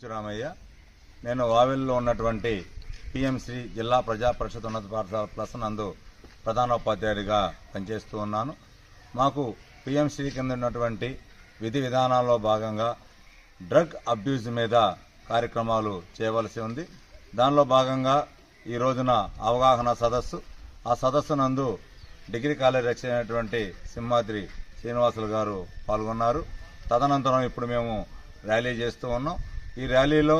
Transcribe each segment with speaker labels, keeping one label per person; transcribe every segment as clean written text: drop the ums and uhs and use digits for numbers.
Speaker 1: రామయ్య, నేను వావెల్లో ఉన్నటువంటి పిఎంసి జిల్లా ప్రజా పరిషత్ ఉన్నత పాఠశాల ప్లస్ నందు ప్రధానోపాధ్యాయుడిగా పనిచేస్తూ ఉన్నాను. మాకు పిఎంసి కింద ఉన్నటువంటి విధి విధానాల్లో భాగంగా డ్రగ్ అబ్యూజ్ మీద కార్యక్రమాలు చేయవలసి ఉంది. దానిలో భాగంగా ఈ రోజున అవగాహన సదస్సు, ఆ సదస్సు నందు డిగ్రీ కాలేజ్ లెక్చరర్ అయినటువంటి సింహాద్రి శ్రీనివాసులు గారు పాల్గొన్నారు. తదనంతరం ఇప్పుడు మేము ర్యాలీ చేస్తూ ఉన్నాం. ఈ ర్యాలీలో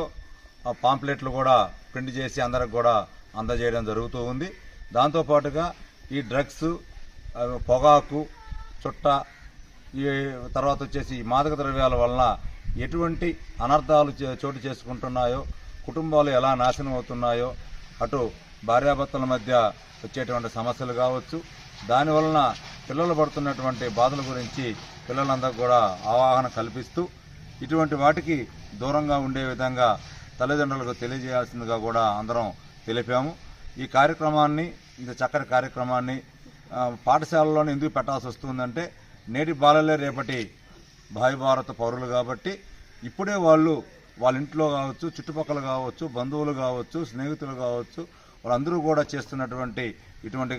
Speaker 1: పాంప్లెట్లు కూడా ప్రింట్ చేసి అందరికి కూడా అందజేయడం జరుగుతూ ఉంది. దాంతోపాటుగా ఈ డ్రగ్స్, పొగాకు, చుట్ట, ఈ తర్వాత వచ్చేసి మాదక ద్రవ్యాల వలన ఎటువంటి అనర్థాలు చోటు చేసుకుంటున్నాయో, కుటుంబాలు ఎలా నాశనం అవుతున్నాయో, అటు భార్యాభర్తల మధ్య వచ్చేటువంటి సమస్యలు కావచ్చు, దానివలన పిల్లలు పడుతున్నటువంటి బాధల గురించి పిల్లలందరూ కూడా అవగాహన కల్పిస్తూ ఇటువంటి వాటికి దూరంగా ఉండే విధంగా తల్లిదండ్రులకు తెలియజేయాల్సిందిగా కూడా అందరం తెలిపాము. ఈ కార్యక్రమాన్ని, ఇంత చక్కటి కార్యక్రమాన్ని పాఠశాలలోనే ఎందుకు పెట్టాల్సి వస్తుందంటే, నేటి బాలలే రేపటి భావి భారత పౌరులు కాబట్టి ఇప్పుడే వాళ్ళ ఇంట్లో కావచ్చు, చుట్టుపక్కల కావచ్చు, బంధువులు కావచ్చు, స్నేహితులు కావచ్చు, వాళ్ళందరూ కూడా చేస్తున్నటువంటి ఇటువంటి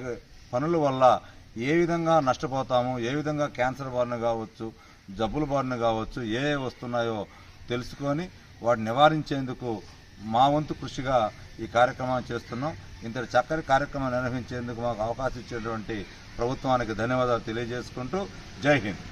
Speaker 1: పనుల వల్ల ఏ విధంగా నష్టపోతాము, ఏ విధంగా క్యాన్సర్ బారిన కావచ్చు, జబ్బుల బారిన కావచ్చు, ఏ వస్తున్నాయో తెలుసుకొని వాటిని నివారించేందుకు మా వంతు కృషిగా ఈ కార్యక్రమాన్ని చేస్తున్నాం. ఇంతటి చక్కటి కార్యక్రమం నిర్వహించేందుకు మాకు అవకాశం ఇచ్చేటువంటి ప్రభుత్వానికి ధన్యవాదాలు తెలియజేసుకుంటూ జై హింద్.